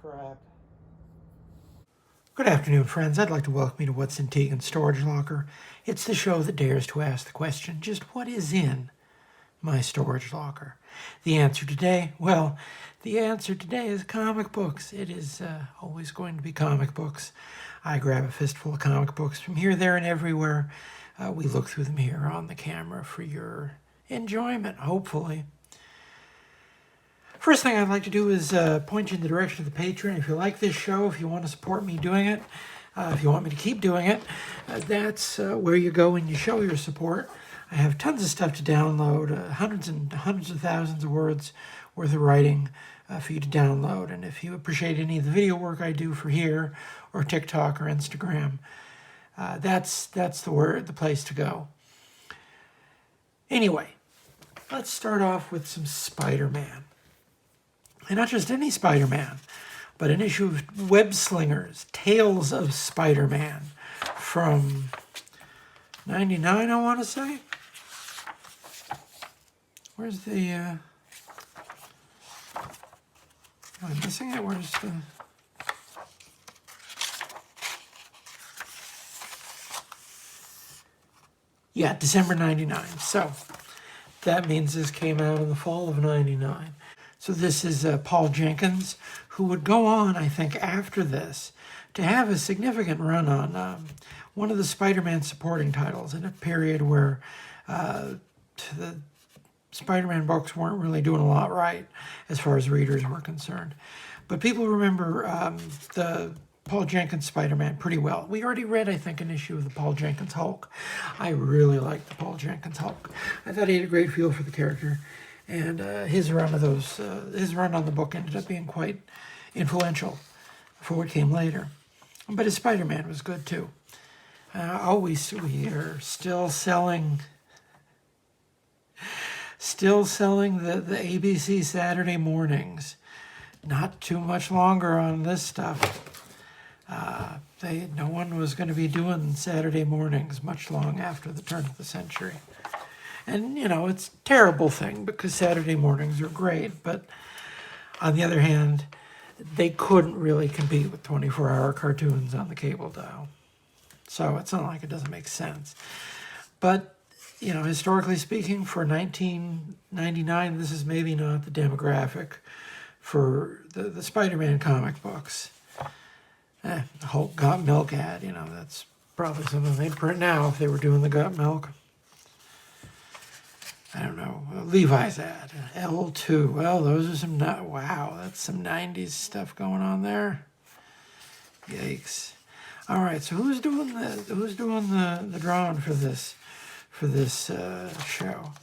crap. Good afternoon, friends. I'd like to welcome you to What's in Tegan's Storage Locker. It's the show that dares to ask the question, just what is in my storage locker? The answer today, well, the answer today is comic books. It is always going to be comic books. I grab a fistful of comic books from here, there, and everywhere. We look through them here on the camera for your enjoyment, hopefully. First thing I'd like to do is point you in the direction of the Patreon. If you like this show, if you want to support me doing it, if you want me to keep doing it, that's where you go and you show your support. I have tons of stuff to download, hundreds and hundreds of thousands of words worth of writing for you to download. And if you appreciate any of the video work I do for here, or TikTok or Instagram, that's the place to go. Anyway, let's start off with some Spider-Man. And not just any Spider-Man, but an issue of Web Slingers, Tales of Spider-Man from 99, I want to say. Where's the, am I missing it? Where's the... Yeah, December 99. So that means this came out in the fall of 99. So this is Paul Jenkins, who would go on, I think, after this, to have a significant run on one of the Spider-Man supporting titles in a period where the Spider-Man books weren't really doing a lot right as far as readers were concerned. But people remember the Paul Jenkins Spider-Man pretty well. We already read, I think, an issue of the Paul Jenkins Hulk. I really liked the Paul Jenkins Hulk. I thought he had a great feel for the character. And his run on the book ended up being quite influential for what came later. But his Spider-Man was good too. We are still selling the ABC Saturday mornings. Not too much longer on this stuff. No one was going to be doing Saturday mornings much long after the turn of the century. And, you know, it's a terrible thing because Saturday mornings are great, but on the other hand, they couldn't really compete with 24-hour cartoons on the cable dial. So it's not like it doesn't make sense. But, you know, historically speaking, for 1999, this is maybe not the demographic for the Spider-Man comic books. The Hulk Got Milk ad, you know, that's probably something they'd print now if they were doing the Got Milk. I don't know, Levi's ad, L2. Well, those are some, wow, that's some 90s stuff going on there. Yikes. All right, so who's doing the drawing for this show?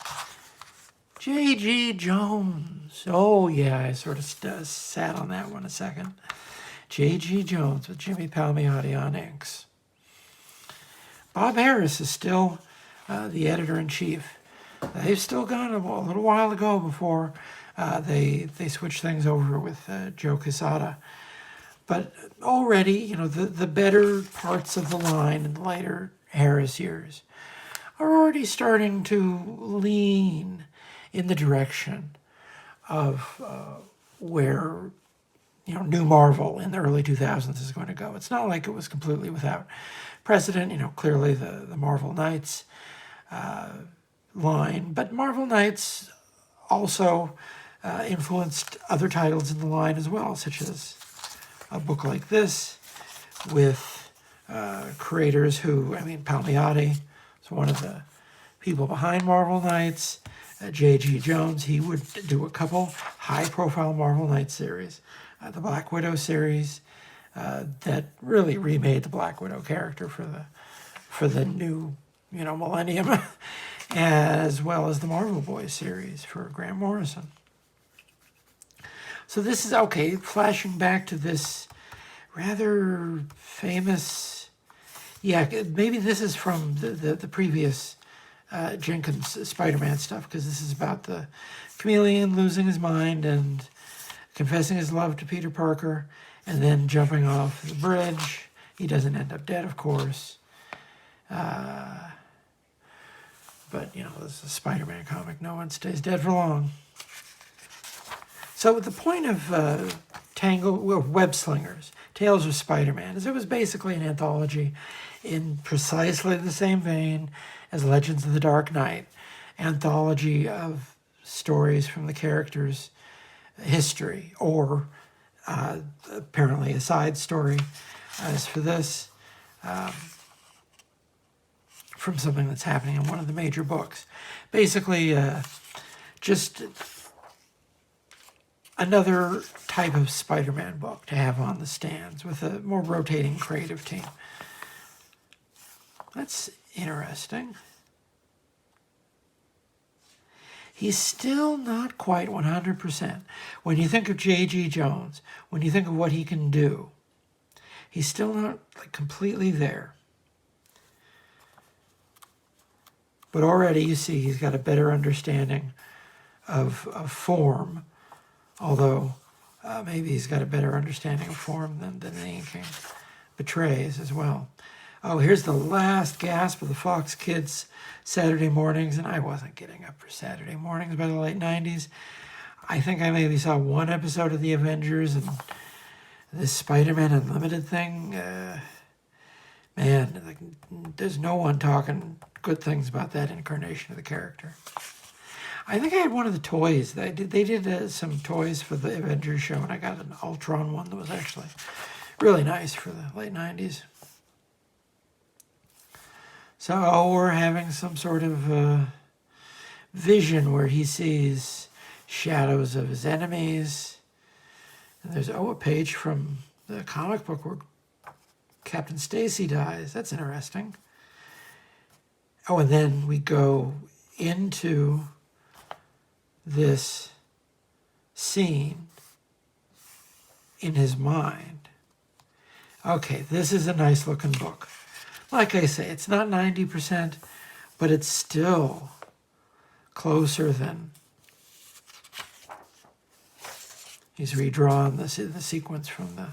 J.G. Jones. Oh, yeah, I sort of sat on that one a second. J.G. Jones with Jimmy Palmiotti on inks. Bob Harris is still the editor-in-chief. They've still gone a little while ago before they switched things over with Joe Quesada. But already, you know, the better parts of the line in the later Harris years are already starting to lean in the direction of where, you know, New Marvel in the early 2000s is going to go. It's not like it was completely without precedent. You know, clearly the Marvel Knights line, but Marvel Knights also influenced other titles in the line as well, such as a book like this with creators who, I mean, Palmiotti is one of the people behind Marvel Knights. J.G. Jones, he would do a couple high-profile Marvel Knights series. The Black Widow series that really remade the Black Widow character for the new, you know, millennium. As well as the Marvel Boys series for Grant Morrison. So this is, okay, flashing back to this rather famous, yeah, maybe this is from the previous Jenkins Spider-Man stuff, because this is about the chameleon losing his mind and confessing his love to Peter Parker, and then jumping off the bridge. He doesn't end up dead, of course. But, you know, this is a Spider-Man comic. No one stays dead for long. So the point of Web Slingers, Tales of Spider-Man. It was basically an anthology in precisely the same vein as Legends of the Dark Knight, anthology of stories from the character's history, or apparently a side story, as for this, from something that's happening in one of the major books. Basically, just another type of Spider-Man book to have on the stands with a more rotating creative team. That's interesting. He's still not quite 100%. When you think of J.G. Jones, when you think of what he can do, he's still not like completely there. But already you see he's got a better understanding of form, although maybe he's got a better understanding of form than the inking betrays as well. Oh, here's the last gasp of the Fox Kids Saturday mornings, and I wasn't getting up for Saturday mornings by the late 90s. I think I maybe saw one episode of The Avengers, and this Spider-Man Unlimited thing, man, like, there's no one talking good things about that incarnation of the character. I think I had one of the toys. They did some toys for the Avengers show, and I got an Ultron one that was actually really nice for the late 90s. So we're having some sort of vision where he sees shadows of his enemies. And there's, a page from the comic book where Captain Stacy dies. That's interesting. Oh, and then we go into this scene in his mind. Okay, this is a nice looking book. Like I say, it's not 90%, but it's still closer than... He's redrawn the sequence from the...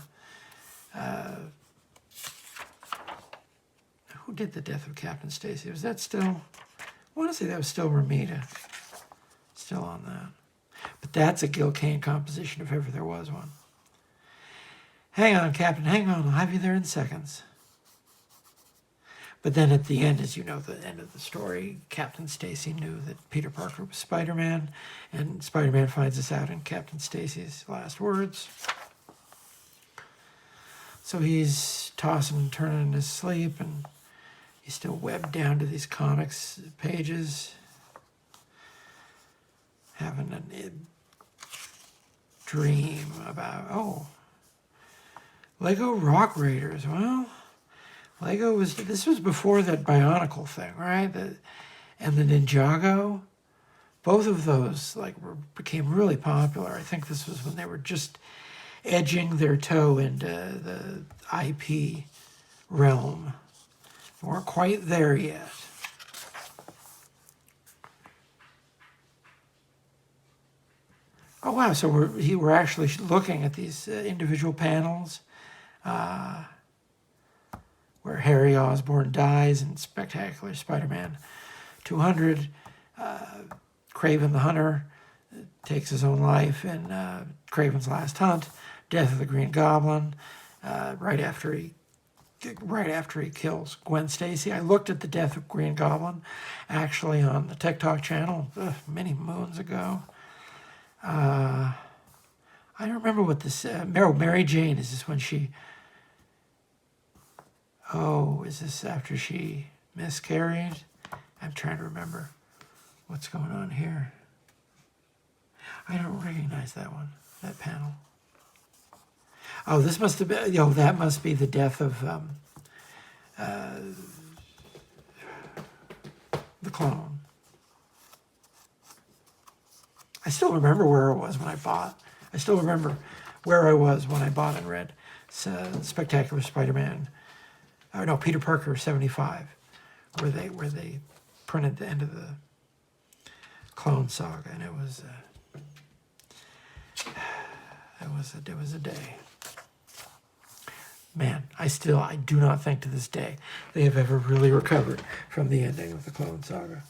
who did the Death of Captain Stacy? Was that still... I want to say that was still Romita. Still on that. But that's a Gil Kane composition if ever there was one. Hang on, Captain, hang on. I'll have you there in seconds. But then at the end, as you know, the end of the story, Captain Stacy knew that Peter Parker was Spider-Man, and Spider-Man finds this out in Captain Stacy's last words. So he's tossing and turning in his sleep, and he's still webbed down to these comics pages, having a dream about, Lego Rock Raiders. Well, Lego this was before that Bionicle thing, right? And the Ninjago, both of those became really popular. I think this was when they were just edging their toe into the IP realm. We weren't quite there yet. Oh wow! So we're actually looking at these individual panels. Where Harry Osborn dies in Spectacular Spider-Man 200. Kraven the Hunter takes his own life in Kraven's Last Hunt. Death of the Green Goblin, right after he kills Gwen Stacy. I looked at the Death of Green Goblin actually on the Tech Talk channel many moons ago. I don't remember what this... Mary Jane, is this when she... is this after she miscarried? I'm trying to remember what's going on here. I don't recognize that one, that panel. Oh, this must have been... that must be the death of the clone. I still remember where I was when I bought. I still remember where I was when I bought and read Spectacular Spider-Man. Oh no, Peter Parker 75, where they printed the end of the Clone Saga, and it was a day. Man, I do not think to this day they have ever really recovered from the ending of the Clone Saga.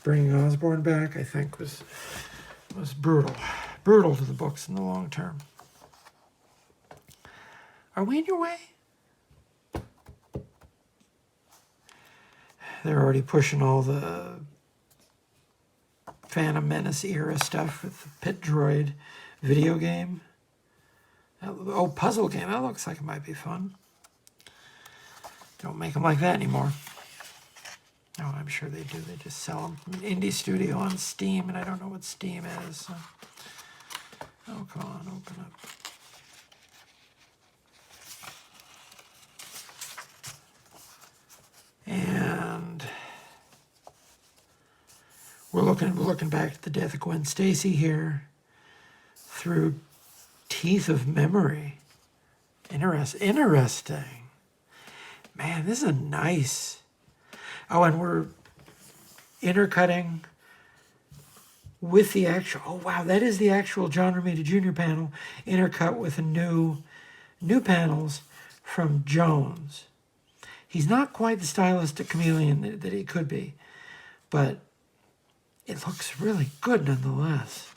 Bringing Osborn back, I think, was brutal to the books in the long term. Are we in your way? They're already pushing all the Phantom Menace era stuff with the Pit Droid video game. Oh, puzzle game. That looks like it might be fun. Don't make them like that anymore. Oh, I'm sure they do. They just sell them from an indie studio on Steam, and I don't know what Steam is. So. Oh, come on, open up. And we're looking back at the death of Gwen Stacy here through teeth of memory. Interesting. Man, this is a nice. Oh, and we're intercutting with the actual. Oh wow, that is the actual John Romita Jr. panel intercut with the new panels from Jones. He's not quite the stylistic chameleon that he could be, but it looks really good nonetheless.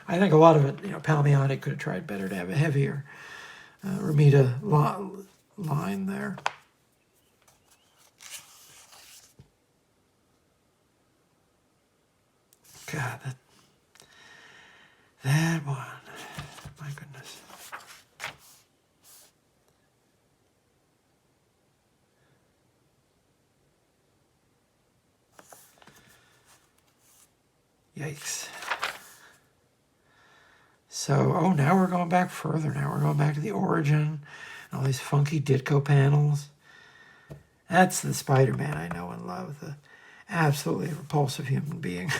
I think a lot of it, Palmiotti could have tried better to have a heavier Romita line there. God, that one, my goodness. Yikes. So, oh, now we're going back further. Now we're going back to the origin. All these funky Ditko panels. That's the Spider-Man I know and love. The absolutely repulsive human being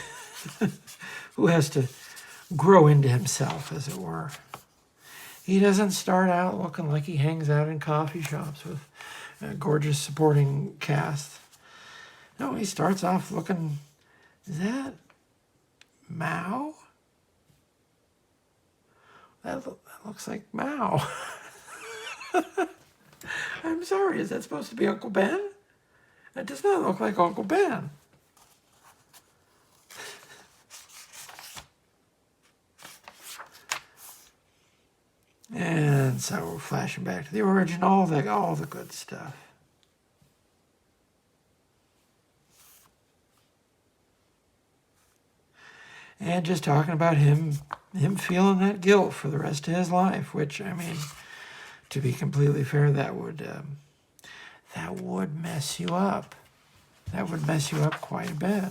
who has to grow into himself, as it were. He doesn't start out looking like he hangs out in coffee shops with a gorgeous supporting cast. No, he starts off looking... Is that Mao? That looks like Mao. I'm sorry, is that supposed to be Uncle Ben? That does not look like Uncle Ben. And so we're flashing back to the origin, all the good stuff. And just talking about him feeling that guilt for the rest of his life, which, I mean, to be completely fair, that would mess you up. That would mess you up quite a bit.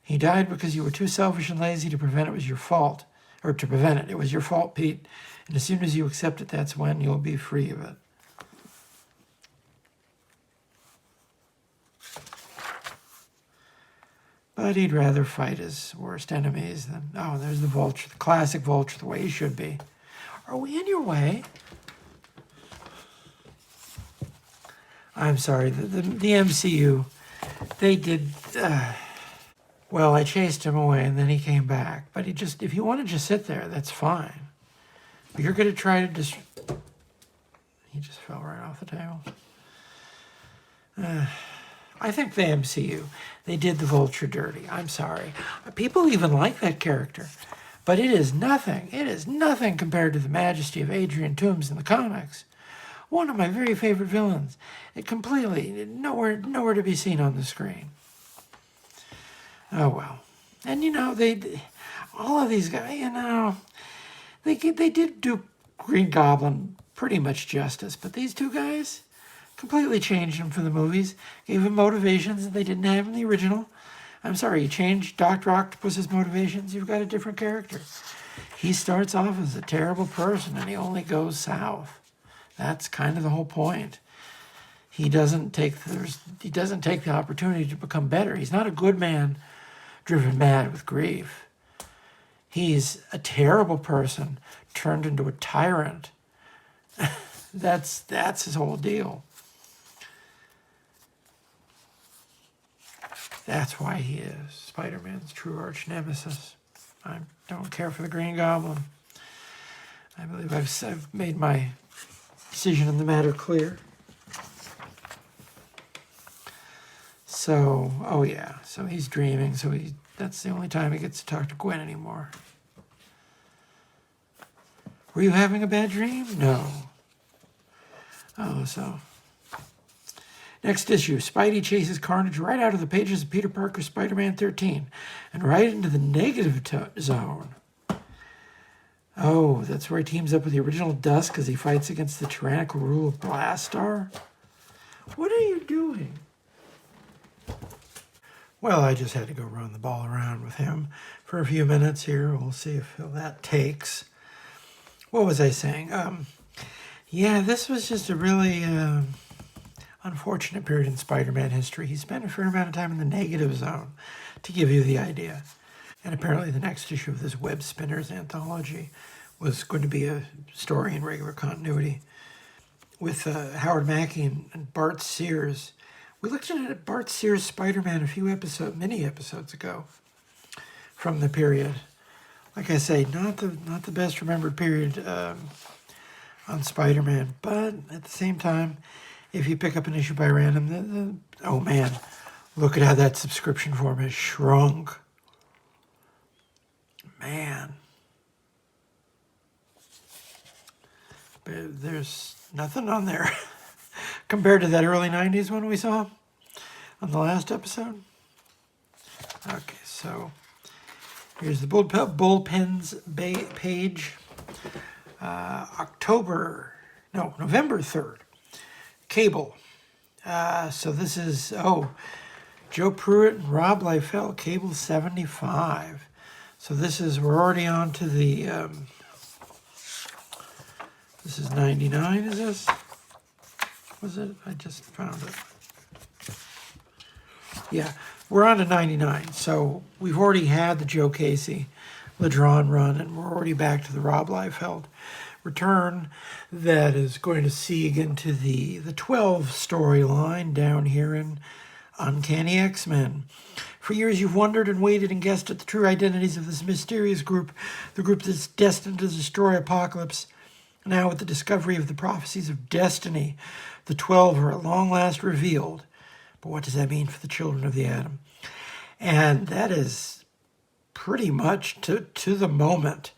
He died because you were too selfish and lazy to prevent it was your fault. Or to prevent it. It was your fault, Pete. And as soon as you accept it, that's when you'll be free of it. But he'd rather fight his worst enemies than... Oh, there's the Vulture, the classic Vulture, the way he should be. Are we in your way? I'm sorry, the MCU, they did... well, I chased him away and then he came back. But if you want to just sit there, that's fine. But you're going to try to He just fell right off the table. I think the MCU, they did the Vulture dirty. I'm sorry. People even like that character. But it is nothing. It is nothing compared to the majesty of Adrian Toomes in the comics. One of my very favorite villains. It completely, nowhere to be seen on the screen. Oh, well. And, all of these guys, they did do Green Goblin pretty much justice. But these two guys... completely changed him for the movies, gave him motivations that they didn't have in the original. I'm sorry, you changed Dr. Octopus's motivations, you've got a different character. He starts off as a terrible person and he only goes south. That's kind of the whole point. He doesn't take the opportunity to become better. He's not a good man driven mad with grief. He's a terrible person turned into a tyrant. That's his whole deal. That's why he is Spider-Man's true arch nemesis. I don't care for the Green Goblin. I believe I've made my decision in the matter clear. So, oh yeah, so he's dreaming, so that's the only time he gets to talk to Gwen anymore. Were you having a bad dream? No. Oh, so. Next issue, Spidey chases Carnage right out of the pages of Peter Parker's Spider-Man 13 and right into the negative zone. Oh, that's where he teams up with the original Dusk as he fights against the tyrannical rule of Blastar? What are you doing? Well, I just had to go run the ball around with him for a few minutes here. We'll see if that takes. What was I saying? Yeah, this was just a really unfortunate period in Spider-Man history. He spent a fair amount of time in the negative zone, to give you the idea. And apparently the next issue of this Web Spinners anthology was going to be a story in regular continuity with Howard Mackey and Bart Sears. We looked at Bart Sears' Spider-Man a few mini episodes ago from the period. Like I say, not the best remembered period on Spider-Man, but at the same time, if you pick up an issue by random, oh man, look at how that subscription form has shrunk. Man. But there's nothing on there compared to that early 90s one we saw on the last episode. Okay, so here's the bullpens page. November 3rd. Cable. So this is, Joe Pruitt and Rob Liefeld, Cable 75. So we're already on to the, this is 99, is this? Was it? I just found it. Yeah, we're on to 99. So we've already had the Joe Casey Ladron run, and we're already back to the Rob Liefeld return that is going to seeg into the 12 storyline down here in Uncanny X-Men. For years you've wondered and waited and guessed at the true identities of this mysterious group, the group that's destined to destroy Apocalypse. Now with the discovery of the prophecies of destiny, the 12 are at long last revealed. But what does that mean for the children of the Atom? And that is pretty much to the moment,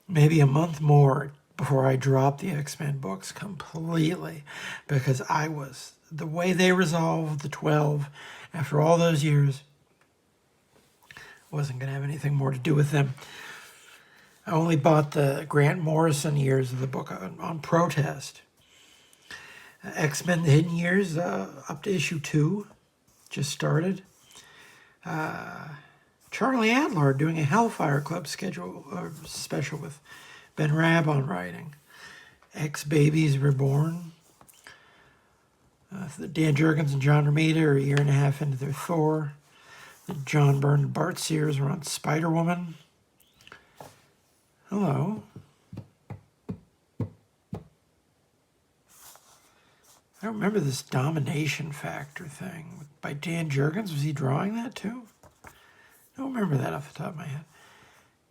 maybe a month more before I dropped the X-Men books completely, because the way they resolved the 12 after all those years wasn't going to have anything more to do with them. I only bought the Grant Morrison years of the book on protest. X-Men The Hidden Years, up to issue 2, just started. Charlie Adler doing a Hellfire Club special with Ben Rabb on writing. X-Babies Reborn. Dan Jurgens and John Romita are a year and a half into their Thor. John Byrne and Bart Sears are on Spider-Woman. Hello. I don't remember this Domination Factor thing by Dan Jurgens. Was he drawing that too? I don't remember that off the top of my head.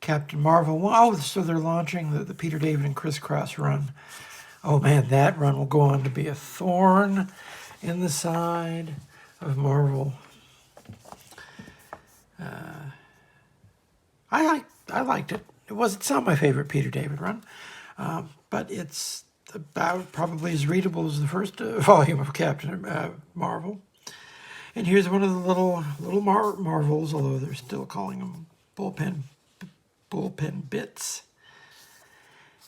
Captain Marvel. Oh, so they're launching the Peter David and Criss Cross run. Oh man, that run will go on to be a thorn in the side of Marvel. I liked it. It's not my favorite Peter David run, but it's about probably as readable as the first volume of Captain Marvel. And here's one of the little Marvels, although they're still calling them bullpen bits.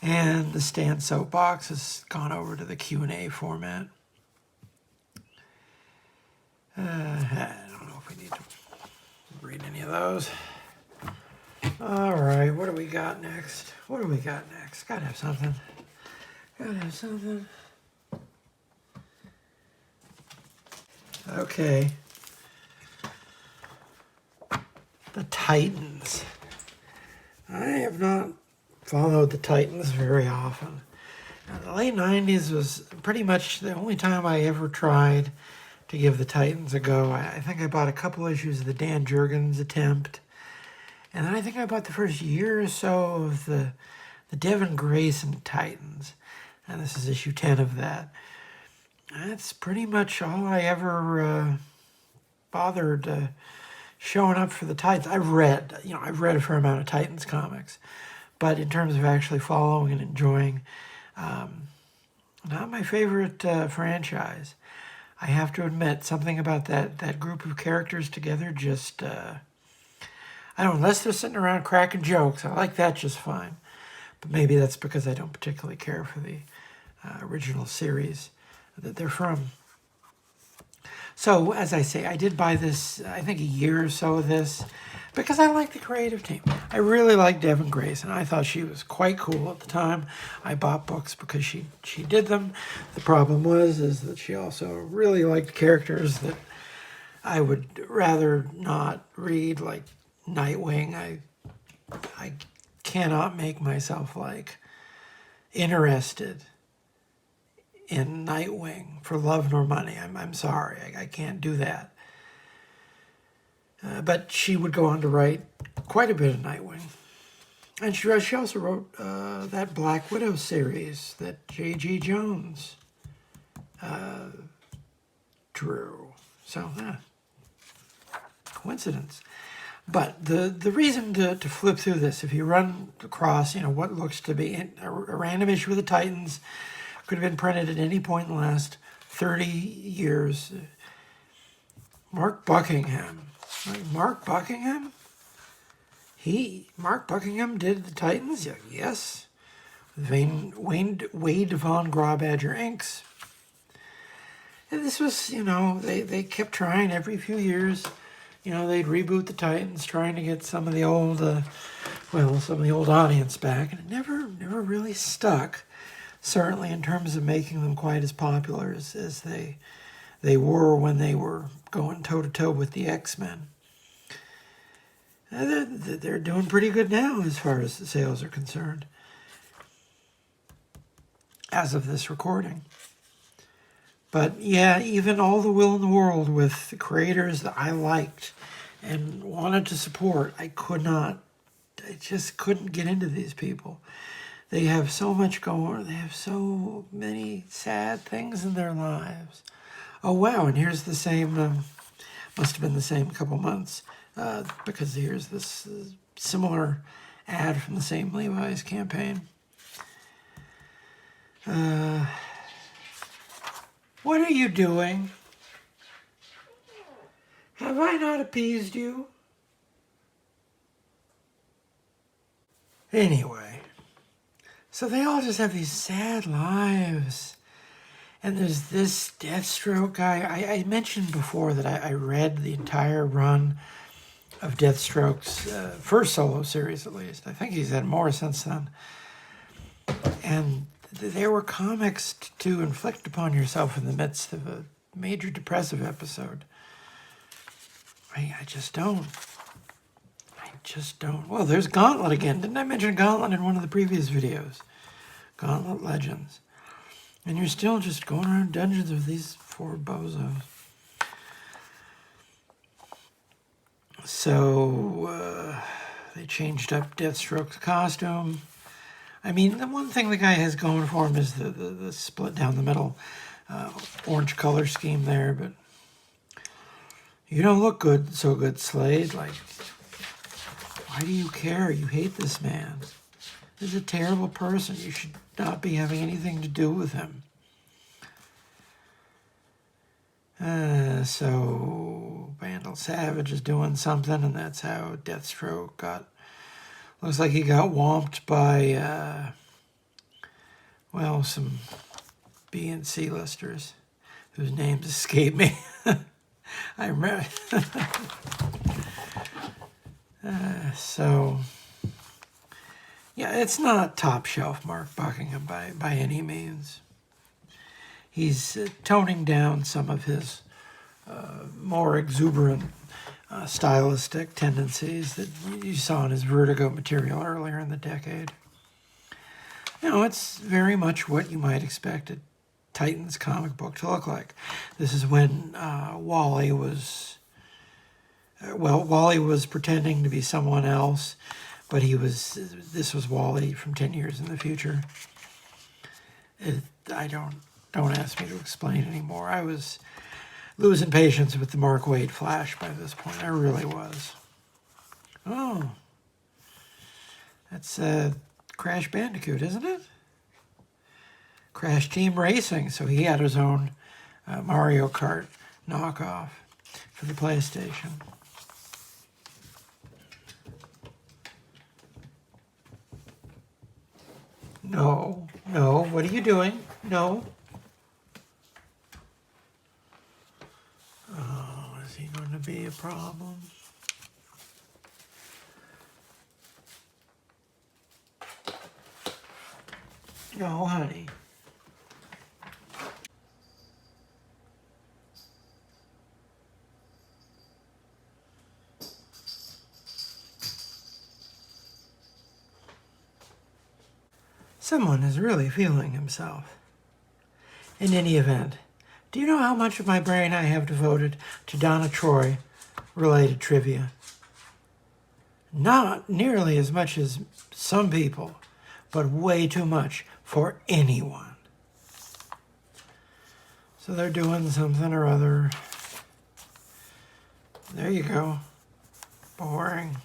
And the Stan Soapbox has gone over to the Q&A format. I don't know if we need to read any of those. All right, what do we got next? Gotta have something. Okay. The Titans. I have not followed the Titans very often. Now, the late 90s was pretty much the only time I ever tried to give the Titans a go. I think I bought a couple issues of the Dan Jurgens attempt. And then I think I bought the first year or so of the Devin Grayson Titans. And this is issue 10 of that. That's pretty much all I ever bothered showing up for the Titans. I've read a fair amount of Titans comics, But in terms of actually following and enjoying, not my favorite franchise. I have to admit, something about that group of characters together just, I don't know, unless they're sitting around cracking jokes, I like that just fine. But maybe that's because I don't particularly care for the original series that they're from. So, as I say, I did buy this, I think a year or so of this, because I like the creative team. I really like Devin Grayson. I thought she was quite cool at the time. I bought books because she did them. The problem is that she also really liked characters that I would rather not read, like Nightwing. I cannot make myself interested in Nightwing for love nor money. I'm sorry, I can't do that. But she would go on to write quite a bit of Nightwing. And she also wrote that Black Widow series that J.G. Jones drew. So, coincidence. But the reason to flip through this, if you run across, what looks to be a random issue of the Titans, could have been printed at any point in the last 30 years. Mark Buckingham. Mark Buckingham? Mark Buckingham did the Titans? Yes. Wade von Grawbadger inks. And this was, they kept trying every few years. They'd reboot the Titans, trying to get some of the old, audience back. And it never really stuck. Certainly in terms of making them quite as popular as they were when they were going toe-to-toe with the X-Men. They're doing pretty good now as far as the sales are concerned, as of this recording. But yeah, even all the will in the world with the creators that I liked and wanted to support, I just couldn't get into these people. They have so much going on. They have so many sad things in their lives. Oh, wow, and here's the same, must have been the same couple months, because here's this similar ad from the same Levi's campaign. What are you doing? Have I not appeased you? Anyway. So they all just have these sad lives. And there's this Deathstroke guy. I mentioned before that I read the entire run of Deathstroke's first solo series, at least. I think he's had more since then. And there were comics to inflict upon yourself in the midst of a major depressive episode. I just don't. Well, there's Gauntlet again. Didn't I mention Gauntlet in one of the previous videos? Gauntlet Legends. And you're still just going around dungeons with these four bozos. So, they changed up Deathstroke's costume. I mean, the one thing the guy has going for him is the split down the middle orange color scheme there, but you don't look so good, Slade. Why do you care? You hate this man. He's a terrible person. You should not be having anything to do with him. So Vandal Savage is doing something, and that's how Deathstroke looks like he got whomped by, some B and C listers whose names escape me. I remember. Yeah, it's not top shelf Mark Buckingham by any means. He's toning down some of his more exuberant stylistic tendencies that you saw in his Vertigo material earlier in the decade. It's very much what you might expect a Titans comic book to look like. This is when Wally was pretending to be someone else, but this was Wally from 10 years in the future. Don't ask me to explain anymore. I was losing patience with the Mark Waid Flash by this point. I really was. Oh. That's Crash Bandicoot, isn't it? Crash Team Racing. So he had his own Mario Kart knockoff for the PlayStation. No, no, what are you doing? No. Oh, is he going to be a problem? No, honey. Someone is really feeling himself. In any event, do you know how much of my brain I have devoted to Donna Troy-related trivia? Not nearly as much as some people, but way too much for anyone. So they're doing something or other. There you go. Boring.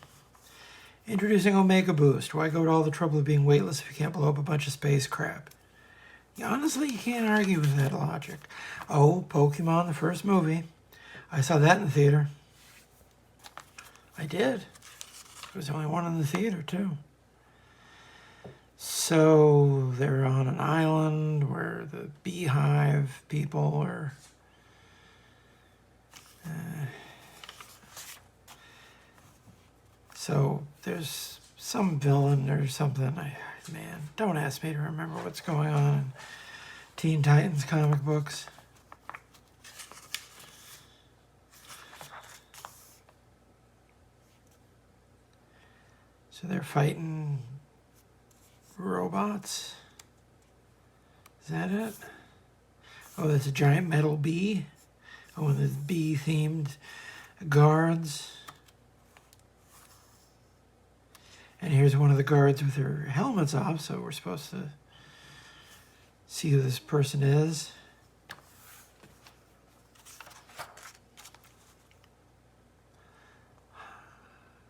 Introducing Omega Boost. Why go to all the trouble of being weightless if you can't blow up a bunch of space crap? Honestly, you can't argue with that logic. Oh, Pokemon, the first movie. I saw that in the theater. I did. There was only one in the theater, too. So they're on an island where the beehive people are... So there's some villain or something. Man, don't ask me to remember what's going on in Teen Titans comic books. So they're fighting robots. Is that it? Oh, there's a giant metal bee. Oh, and there's bee-themed guards. And here's one of the guards with their helmets off, so we're supposed to see who this person is.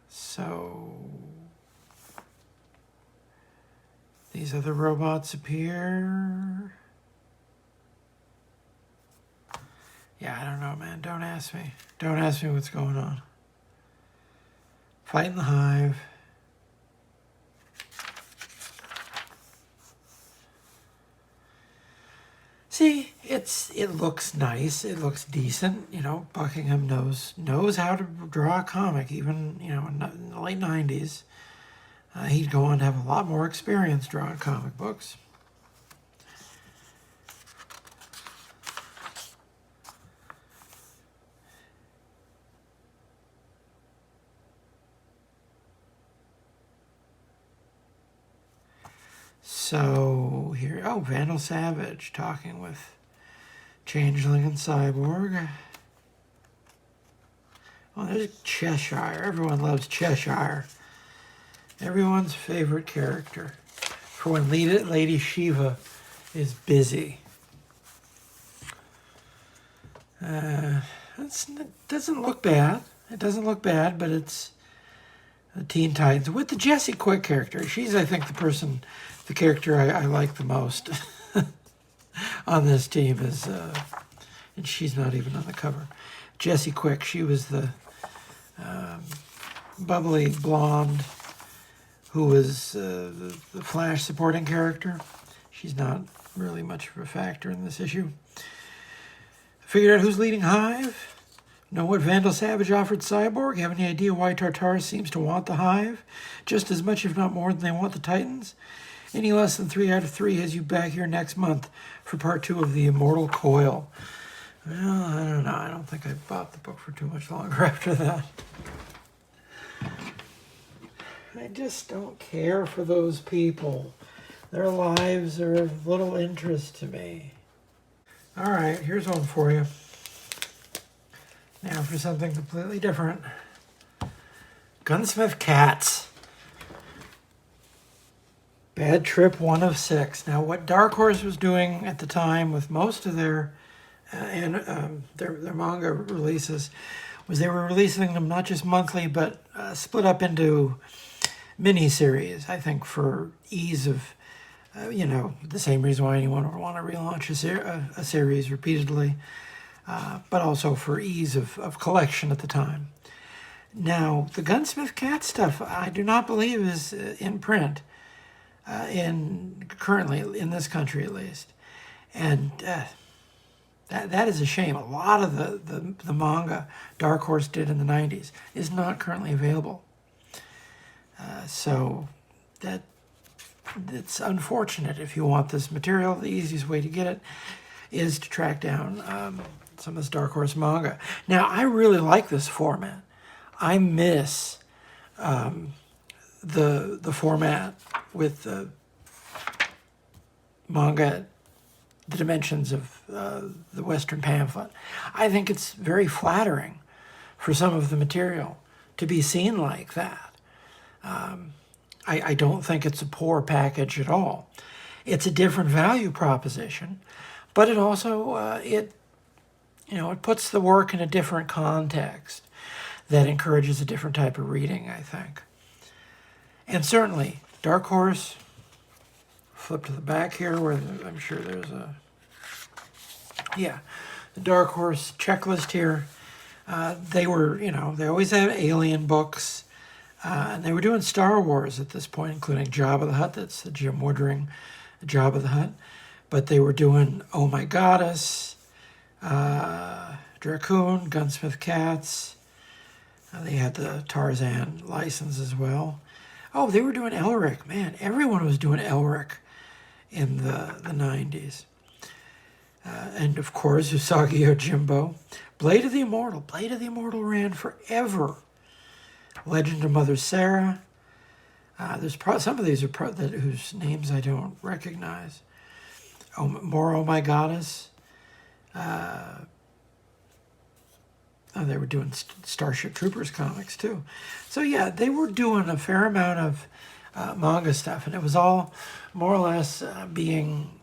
So these other robots appear. Yeah, I don't know, man. Don't ask me. Don't ask me what's going on. Fighting the hive. See, it looks nice. It looks decent. You know, Buckingham knows how to draw a comic. Even, you know, in the late 90s, he'd go on to have a lot more experience drawing comic books. So here, oh, Vandal Savage talking with Changeling and Cyborg. Oh, there's Cheshire. Everyone loves Cheshire. Everyone's favorite character for when Lady Shiva is busy. It doesn't look bad. It doesn't look bad, but it's Teen Titans with the Jessie Quick character. She's, I think, the character I like the most on this team is, and she's not even on the cover. Jessie Quick. She was the bubbly blonde who was the Flash supporting character. She's not really much of a factor in this issue. Figured out who's leading Hive. Know what Vandal Savage offered Cyborg? Have any idea why Tartaris seems to want the Hive? Just as much, if not more, than they want the Titans? Any less than 3 out of 3 has you back here next month for part 2 of The Immortal Coil. Well, I don't know. I don't think I bought the book for too much longer after that. I just don't care for those people. Their lives are of little interest to me. All right, here's one for you. Now for something completely different. Gunsmith Cats. Bad Trip 1 of 6. Now what Dark Horse was doing at the time with most of their manga releases was they were releasing them not just monthly, but split up into mini-series, I think, for ease of, the same reason why anyone would want to relaunch a series repeatedly, but also for ease of collection at the time. Now, the Gunsmith Cat stuff, I do not believe is in print, currently in this country at least, and that is a shame. A lot of the manga Dark Horse did in the 90s is not currently available, so it's unfortunate. If you want this material, the easiest way to get it is to track down some of this Dark Horse manga. Now, I really like this format. I miss the format with the manga, the dimensions of the Western pamphlet. I think it's very flattering for some of the material to be seen like that. I don't think it's a poor package at all. It's a different value proposition, but it also it puts the work in a different context that encourages a different type of reading, I think. And certainly, Dark Horse, flip to the back here where I'm sure there's the Dark Horse checklist here. They were, they always had alien books, and they were doing Star Wars at this point, including Jabba the Hutt. That's the Jim Woodring Jabba the Hutt. But they were doing Oh My Goddess, Dracoon, Gunsmith Cats. They had the Tarzan license as well. Oh, they were doing Elric. Man, everyone was doing Elric in the 90s. And of course, Usagi Yojimbo. Blade of the Immortal. Blade of the Immortal ran forever. Legend of Mother Sarah. There's some of these are whose names I don't recognize. More Oh My Goddess. They were doing Starship Troopers comics too. So yeah, they were doing a fair amount of manga stuff, and it was all more or less being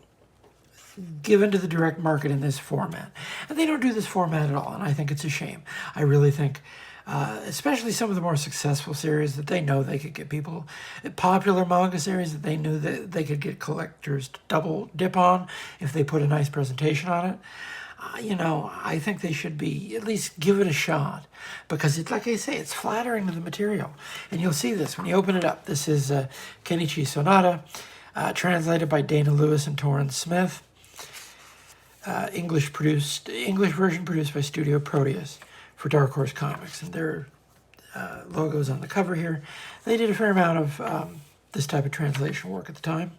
given to the direct market in this format. And they don't do this format at all, and I think it's a shame. I really think, especially some of the more successful series that they know they could get people, popular manga series that they knew that they could get collectors to double dip on if they put a nice presentation on it. I think they should be, at least give it a shot, because it's, like I say, it's flattering to the material. And you'll see this when you open it up. This is Kenichi Sonada, translated by Dana Lewis and Torrance Smith. English version produced by Studio Proteus for Dark Horse Comics. And their logo's on the cover here. They did a fair amount of this type of translation work at the time.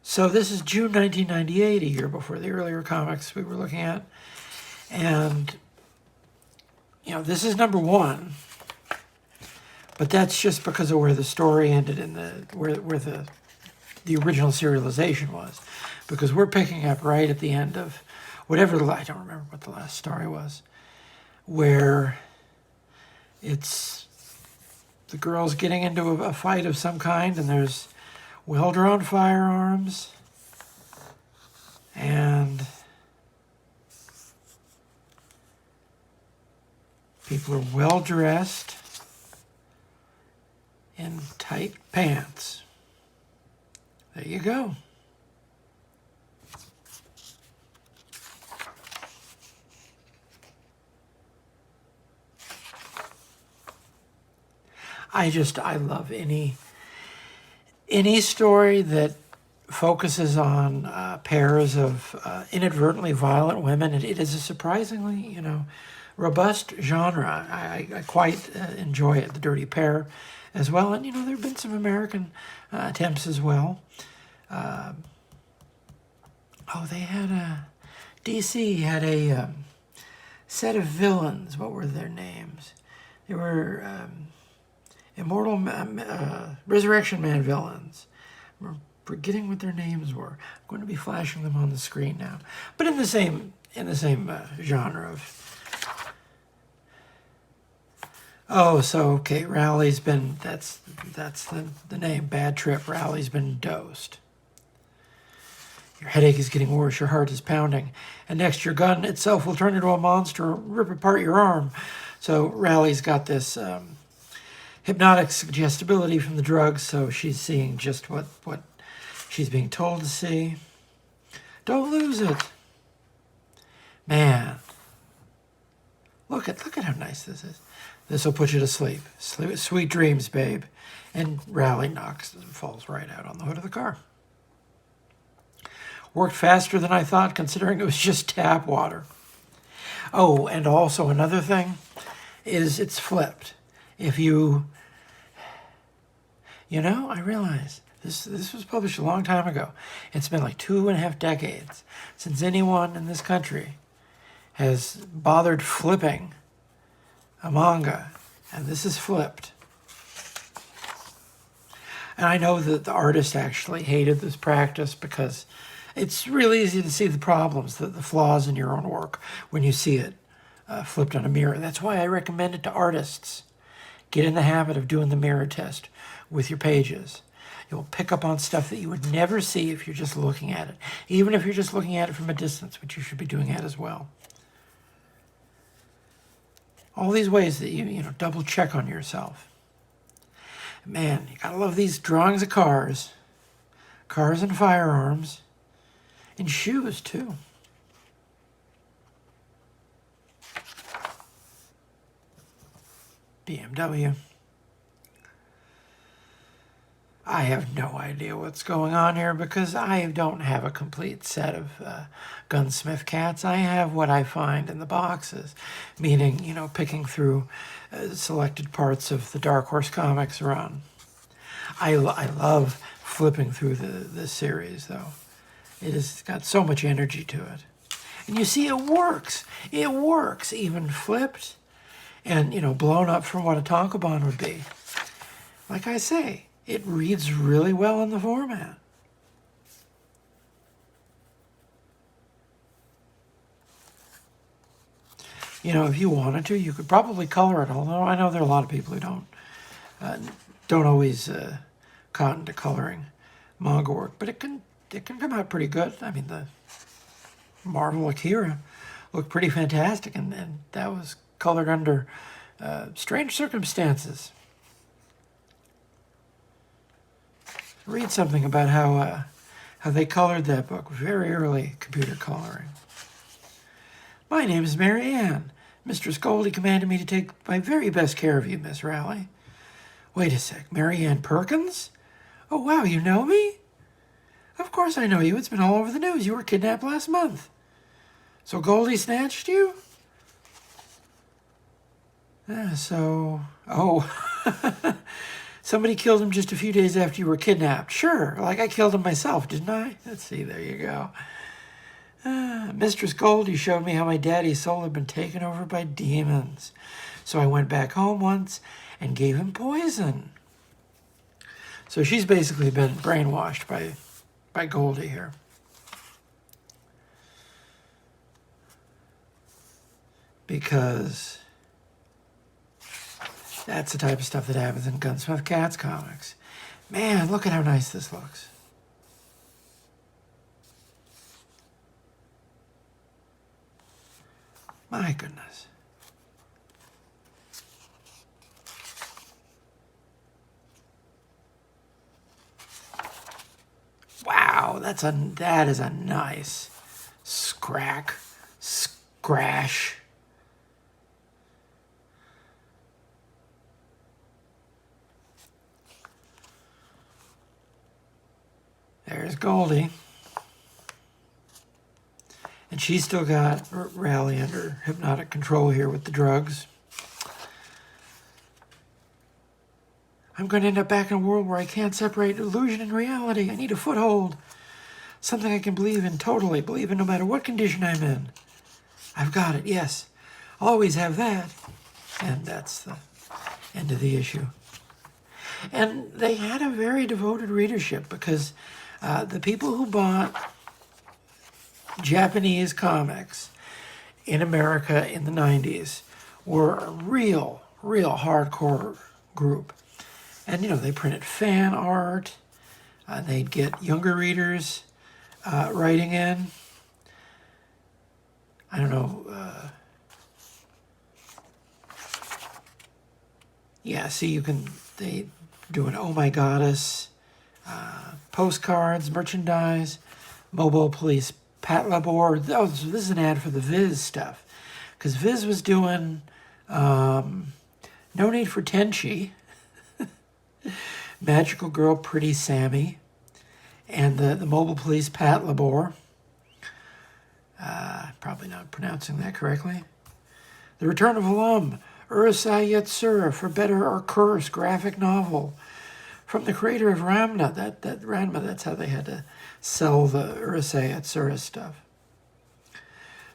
So this is June 1998, a year before the earlier comics we were looking at. And, this is number one. But that's just because of where the story ended in where the original serialization was. Because we're picking up right at the end of whatever, I don't remember what the last story was, where it's the girls getting into a fight of some kind, and there's well-drawn firearms, and people are well-dressed in tight pants. There you go. I love any story that focuses on pairs of inadvertently violent women. It is a surprisingly, robust genre. I quite enjoy it. The Dirty Pair as well. And, there have been some American attempts as well. They had DC had a set of villains. What were their names? They were Resurrection Man villains. I'm forgetting what their names were. I'm going to be flashing them on the screen now. But in the same genre of. Okay. Rowley's been. That's the name. Bad trip. Rowley's been dosed. Your headache is getting worse. Your heart is pounding, and next your gun itself will turn into a monster, or rip apart your arm. So Rowley's got this. hypnotic suggestibility from the drugs, so she's seeing just what she's being told to see. Don't lose it. Man. Look at how nice this is. This will put you to sleep. Sweet dreams, babe. And Raleigh knocks and falls right out on the hood of the car. Worked faster than I thought, considering it was just tap water. Oh, and also another thing is it's flipped. If you know, I realize this was published a long time ago. It's been like 2.5 decades since anyone in this country has bothered flipping a manga, and this is flipped. And I know that the artist actually hated this practice because it's really easy to see the problems, the flaws in your own work when you see it flipped on a mirror. That's why I recommend it to artists. Get in the habit of doing the mirror test with your pages. You'll pick up on stuff that you would never see if you're just looking at it, even if you're just looking at it from a distance, which you should be doing that as well. All these ways that you double check on yourself. Man, you gotta love these drawings of cars and firearms, and shoes too. BMW. I have no idea what's going on here because I don't have a complete set of Gunsmith cats. I have what I find in the boxes, meaning, picking through selected parts of the Dark Horse Comics run. I love flipping through this series, though. It has got so much energy to it. And you see, it works. It works, even flipped and, blown up from what a tankobon would be. Like I say, it reads really well in the format. If you wanted to, you could probably color it, although I know there are a lot of people who don't always cotton to coloring manga work, but it can come out pretty good. I mean, the Marvel Akira looked pretty fantastic, and that was colored under strange circumstances. Read something about how they colored that book, very early computer coloring. My name is Mary Ann. Mistress Goldie commanded me to take my very best care of you, Miss Raleigh. Wait a sec, Mary Ann Perkins? Oh, wow, you know me? Of course I know you. It's been all over the news. You were kidnapped last month. So Goldie snatched you? Somebody killed him just a few days after you were kidnapped. Sure, like I killed him myself, didn't I? Let's see, there you go. Mistress Goldie showed me how my daddy's soul had been taken over by demons. So I went back home once and gave him poison. So she's basically been brainwashed by Goldie here. Because that's the type of stuff that happens in Gunsmith Cats comics. Man, look at how nice this looks. My goodness. Wow, that is a nice scratch. There's Goldie. And she's still got Raleigh under hypnotic control here with the drugs. I'm going to end up back in a world where I can't separate illusion and reality. I need a foothold. Something I can believe in, totally believe in no matter what condition I'm in. I've got it, yes. I'll always have that. And that's the end of the issue. And they had a very devoted readership because the people who bought Japanese comics in America in the 90s were a real hardcore group. And, they printed fan art. They'd get younger readers writing in. I don't know. Yeah, see, they do an Oh My Goddess, postcards, merchandise, mobile police, Pat Labor. Oh, this is an ad for the Viz stuff. Because Viz was doing No Need for Tenchi, Magical Girl, Pretty Sammy, and the mobile police, Pat Labor. Probably not pronouncing that correctly. The Return of Alum, Urusei Yatsura, For Better or Curse, graphic novel. From the creator of Ramna, that Ranma, that's how they had to sell the Urusei Yatsura stuff.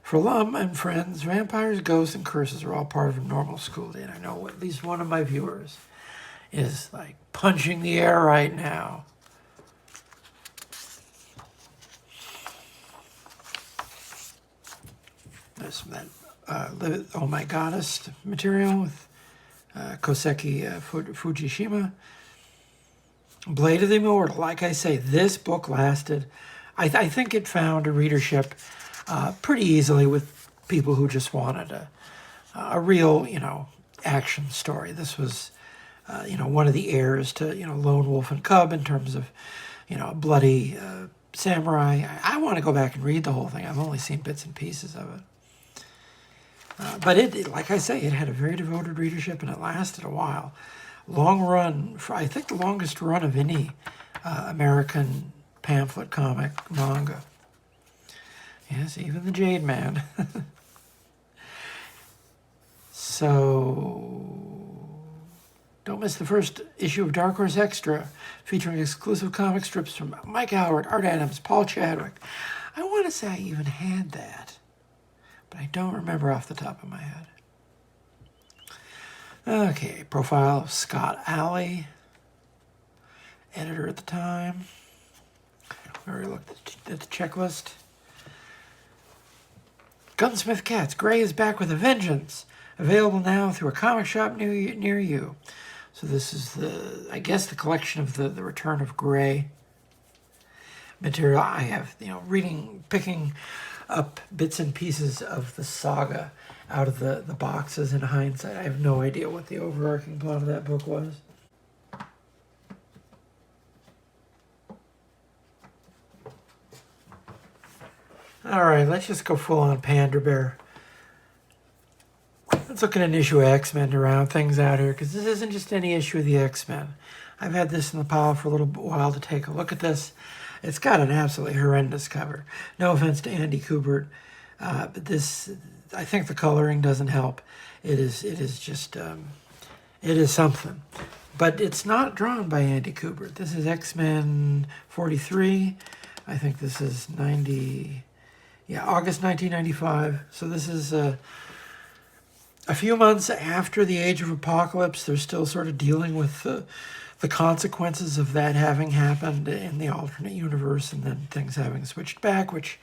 For Lum and friends, vampires, ghosts, and curses are all part of a normal school day. And I know at least one of my viewers is like punching the air right now. There's that Oh My Goddess material with Koseki Fujishima. Blade of the Immortal. Like I say, this book lasted. I think it found a readership pretty easily with people who just wanted a real, action story. This was, one of the heirs to, Lone Wolf and Cub in terms of, bloody samurai. I want to go back and read the whole thing. I've only seen bits and pieces of it. But it, like I say, it had a very devoted readership and it lasted a while. Long run, I think the longest run of any American pamphlet comic manga. Yes, even the Jade Man. So, don't miss the first issue of Dark Horse Extra, featuring exclusive comic strips from Mike Howard, Art Adams, Paul Chadwick. I want to say I even had that, but I don't remember off the top of my head. Okay, profile of Scott Alley, editor at the time. We already looked at the checklist. Gunsmith Cats, Gray is back with a vengeance. Available now through a comic shop near you. So this is I guess the collection of the Return of Gray material. I have, picking up bits and pieces of the saga out of the boxes in hindsight. I have no idea what the overarching plot of that book was. All right, let's just go full on Panda Bear. Let's look at an issue of X-Men to round things out here, because this isn't just any issue of the X-Men. I've had this in the pile for a little while to take a look at this. It's got an absolutely horrendous cover. No offense to Andy Kubert, but this, I think the coloring doesn't help. It is just, it is something. But it's not drawn by Andy Kubert. This is X-Men 43. I think this is August 1995. So this is a few months after the Age of Apocalypse. They're still sort of dealing with the consequences of that having happened in the alternate universe, and then things having switched back, which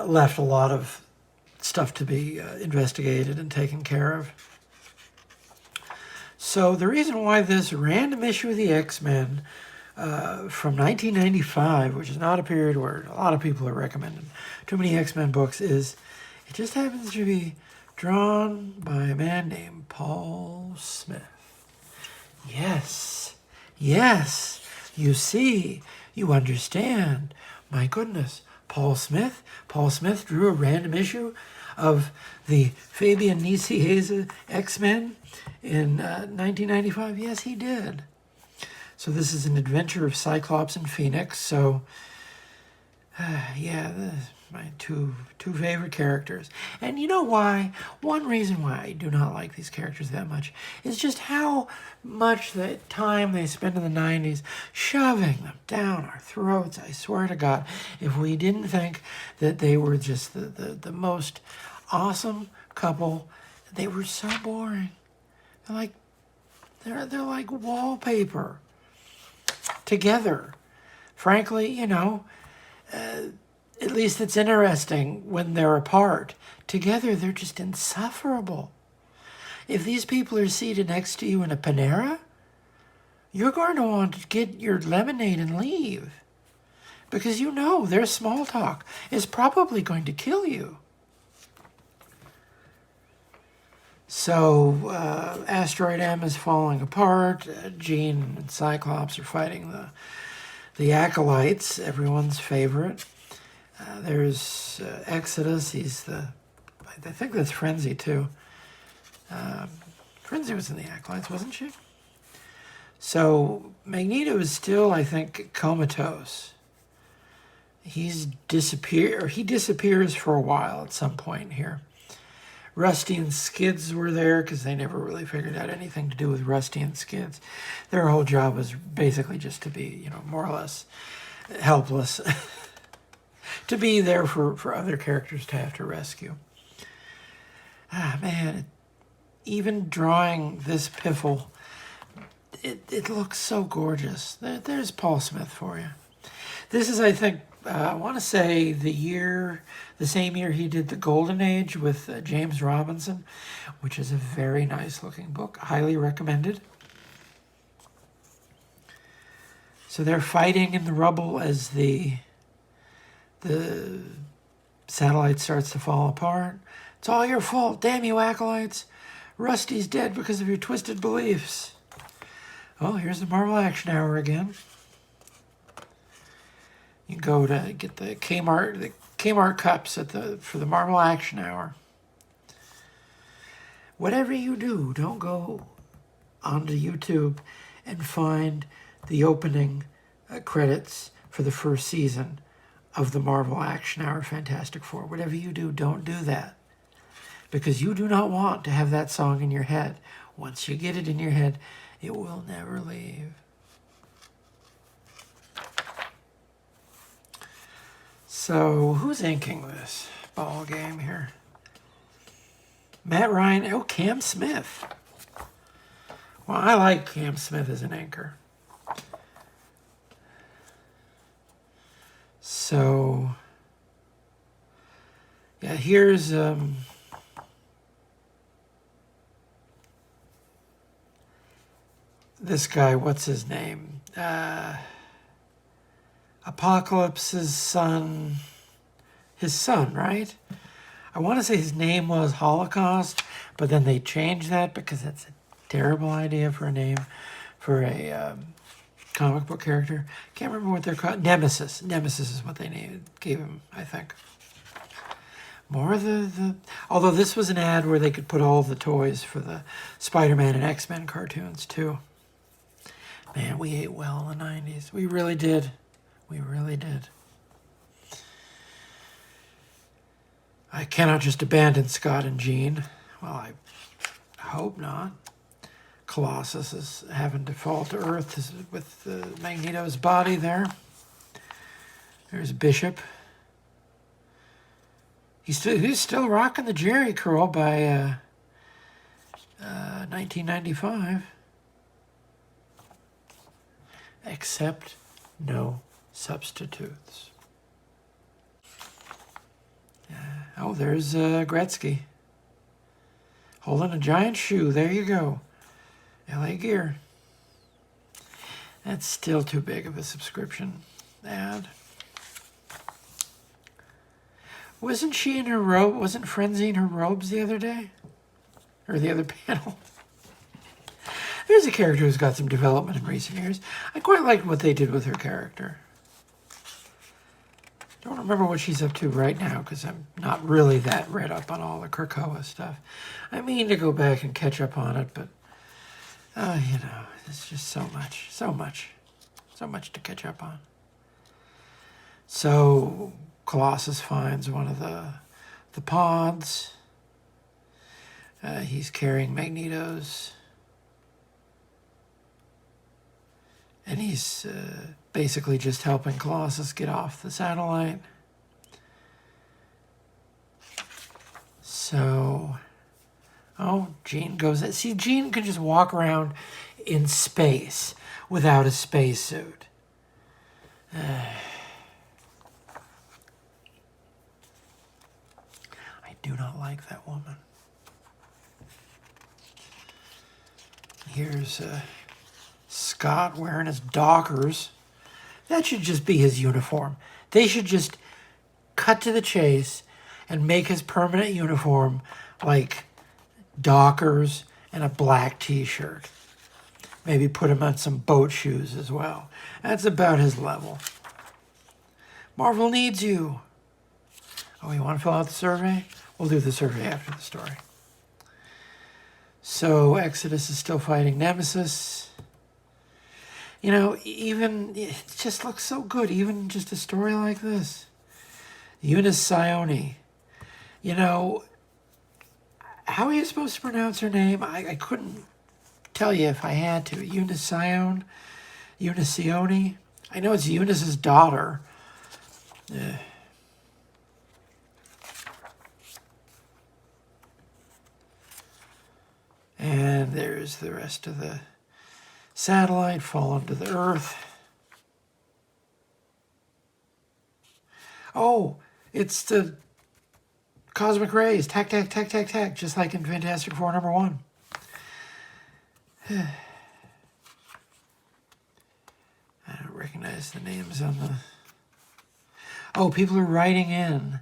left a lot of stuff to be investigated and taken care of. So the reason why this random issue of the X-Men from 1995, which is not a period where a lot of people are recommending too many X-Men books, is it just happens to be drawn by a man named Paul Smith. Yes, you see, you understand. My goodness, Paul Smith drew a random issue of the Fabian Nicieza X-Men in 1995. Yes, he did. So this is an adventure of Cyclops and Phoenix. So, my two favorite characters. And you know why? One reason why I do not like these characters that much is just how much the time they spend in the 90s shoving them down our throats. I swear to God, if we didn't think that they were just the most awesome couple, they were so boring. They're like wallpaper together. Frankly, at least it's interesting when they're apart. Together, they're just insufferable. If these people are seated next to you in a Panera, you're going to want to get your lemonade and leave. Because their small talk is probably going to kill you. So Asteroid M is falling apart. Jean and Cyclops are fighting the Acolytes, everyone's favorite. There's Exodus. He's I think that's Frenzy too. Frenzy was in the Acolytes, wasn't she? So Magneto is still, I think, comatose. He disappears for a while at some point here. Rusty and Skids were there because they never really figured out anything to do with Rusty and Skids. Their whole job was basically just to be, more or less helpless. To be there for other characters to have to rescue. Man, even drawing this piffle, it looks so gorgeous. There's Paul Smith for you. This is, I think, I want to say the same year he did The Golden Age with James Robinson, which is a very nice looking book. Highly recommended. So they're fighting in the rubble as the satellite starts to fall apart. It's all your fault, damn you Acolytes. Rusty's dead because of your twisted beliefs. Oh, here's the Marvel Action Hour again. You can go to get the Kmart cups for the Marvel Action Hour. Whatever you do, don't go onto YouTube and find the opening credits for the first season of the Marvel Action Hour Fantastic Four. Whatever you do, don't do that. Because you do not want to have that song in your head. Once you get it in your head, it will never leave. So, who's inking this ball game here? Matt Ryan. Oh, Cam Smith. Well, I like Cam Smith as an inker. So, yeah, here's this guy, what's his name? Apocalypse's son, his son, right? I want to say his name was Holocaust, but then they changed that because that's a terrible idea for a name for a comic book character. Can't remember what they're called. Nemesis. Nemesis is what they gave him, I think. More of the... Although this was an ad where they could put all of the toys for the Spider-Man and X-Men cartoons, too. Man, we ate well in the 90s. We really did. We really did. I cannot just abandon Scott and Jean. Well, I hope not. Colossus is having to fall to Earth with Magneto's body there. There's Bishop. He's still rocking the Jerry curl by 1995. Except no substitutes. Oh, there's Gretzky. Holding a giant shoe. There you go. LA Gear. That's still too big of a subscription ad. Wasn't she in her robe? Wasn't Frenzy in her robes the other day? Or the other panel? There's a character who's got some development in recent years. I quite liked what they did with her character. Don't remember what she's up to right now because I'm not really that read up on all the Krakoa stuff. I mean to go back and catch up on it, but, it's just so much to catch up on. So Colossus finds one of the pods. He's carrying Magneto's. And he's basically just helping Colossus get off the satellite. So, Jean goes... See, Jean can just walk around in space without a spacesuit. I do not like that woman. Here's... Scott wearing his Dockers. That should just be his uniform. They should just cut to the chase and make his permanent uniform like Dockers, and a black t-shirt. Maybe put him on some boat shoes as well. That's about his level. Marvel needs you. Oh, you want to fill out the survey? We'll do the survey after the story. So Exodus is still fighting Nemesis. You know, even, it just looks so good, even just a story like this. Eunice Sione. You know, how are you supposed to pronounce her name? I couldn't tell you if I had to. Eunice Sione? Eunice Sione? I know it's Eunice's daughter. And there's the rest of the satellite fallen to the Earth. Oh, it's the cosmic rays. Tack, tack, tack, tack, tack. Just like in Fantastic Four #1. I don't recognize the names on the... Oh, people are writing in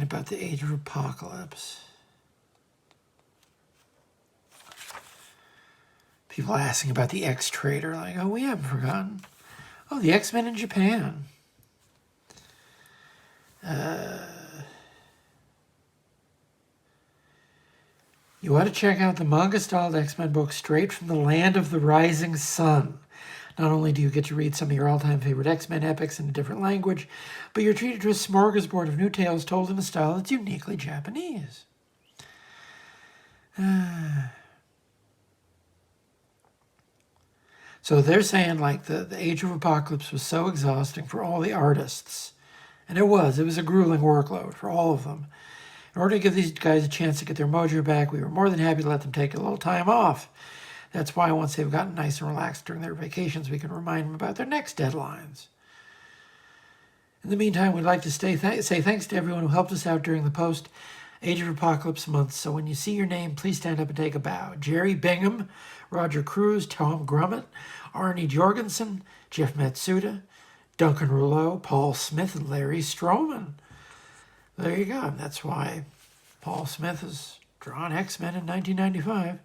about the Age of Apocalypse. People asking about the X-Trader, like, oh, we haven't forgotten. Oh, the X-Men in Japan. You ought to check out the manga-styled X-Men book straight from the land of the rising sun. Not only do you get to read some of your all-time favorite X-Men epics in a different language, but you're treated to a smorgasbord of new tales told in a style that's uniquely Japanese. So they're saying, like, the Age of Apocalypse was so exhausting for all the artists. And it was a grueling workload for all of them. In order to give these guys a chance to get their mojo back, we were more than happy to let them take a little time off. That's why once they've gotten nice and relaxed during their vacations, we can remind them about their next deadlines. In the meantime, we'd like to say thanks to everyone who helped us out during the post-Age of Apocalypse month. So when you see your name, please stand up and take a bow. Jerry Bingham, Roger Cruz, Tom Grummett, Arnie Jorgensen, Jeff Matsuda, Duncan Rouleau, Paul Smith, and Larry Stroman. There you go. That's why Paul Smith has drawn X-Men in 1995.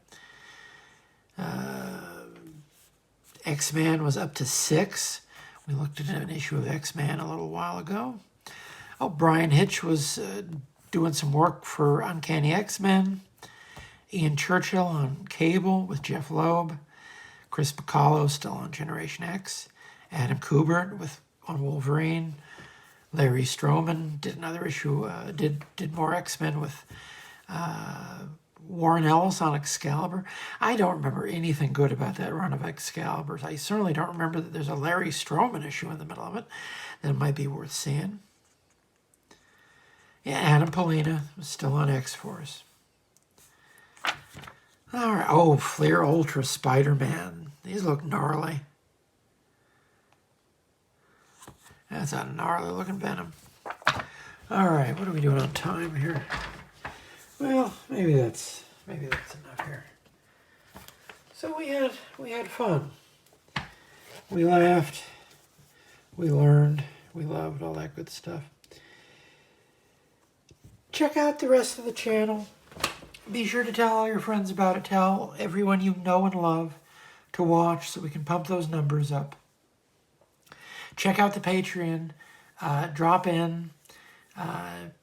X-Men was up to 6. We looked at an issue of X-Men a little while ago. Oh, Brian Hitch was doing some work for Uncanny X-Men. Ian Churchill on Cable with Jeff Loeb. Chris Bacallo still on Generation X. Adam Kubert on Wolverine. Larry Stroman did another issue, did more X-Men with Warren Ellis on Excalibur. I don't remember anything good about that run of Excalibur. I certainly don't remember that there's a Larry Stroman issue in the middle of it that might be worth seeing. Yeah, Adam Polina was still on X-Force. All right. Oh, Fleer Ultra Spider-Man. These look gnarly. That's a gnarly looking Venom. All right, what are we doing on time here? Well, maybe that's enough here. So we had fun. We laughed. We learned. We loved all that good stuff. Check out the rest of the channel. Be sure to tell all your friends about it. Tell everyone you know and love to watch so we can pump those numbers up. Check out the Patreon. Drop in.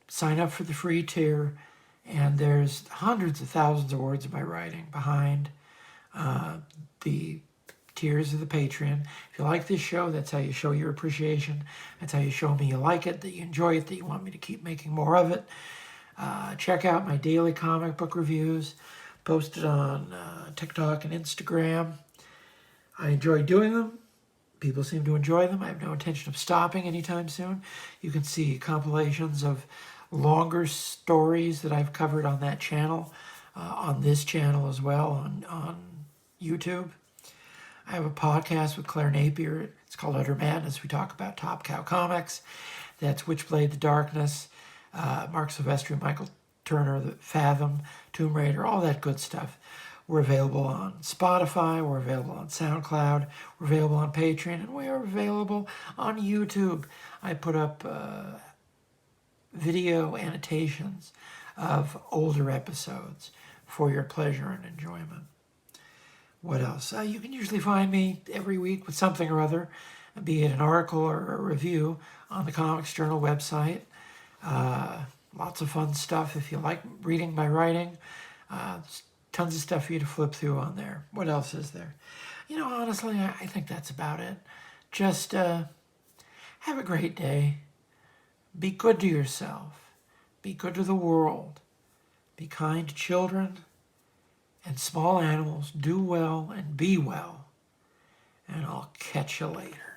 Sign up for the free tier. And there's hundreds of thousands of words of my writing behind the tiers of the Patreon. If you like this show, that's how you show your appreciation. That's how you show me you like it, that you enjoy it, that you want me to keep making more of it. Check out my daily comic book reviews posted on TikTok and Instagram. I enjoy doing them. People seem to enjoy them. I have no intention of stopping anytime soon. You can see compilations of longer stories that I've covered on that channel, on this channel as well, on YouTube. I have a podcast with Claire Napier. It's called Udder Madness. We talk about Top Cow Comics. That's Witchblade the Darkness, Mark Silvestri, Michael Turner, the Fathom, Tomb Raider, all that good stuff. We're available on Spotify, we're available on SoundCloud, we're available on Patreon, and we are available on YouTube. I put up video annotations of older episodes for your pleasure and enjoyment. What else? You can usually find me every week with something or other, be it an article or a review on the Comics Journal website. Lots of fun stuff if you like reading my writing. Tons of stuff for you to flip through on there. What else is there? Honestly, I think that's about it. Just have a great day. Be good to yourself. Be good to the world. Be kind to children and small animals. Do well and be well. And I'll catch you later.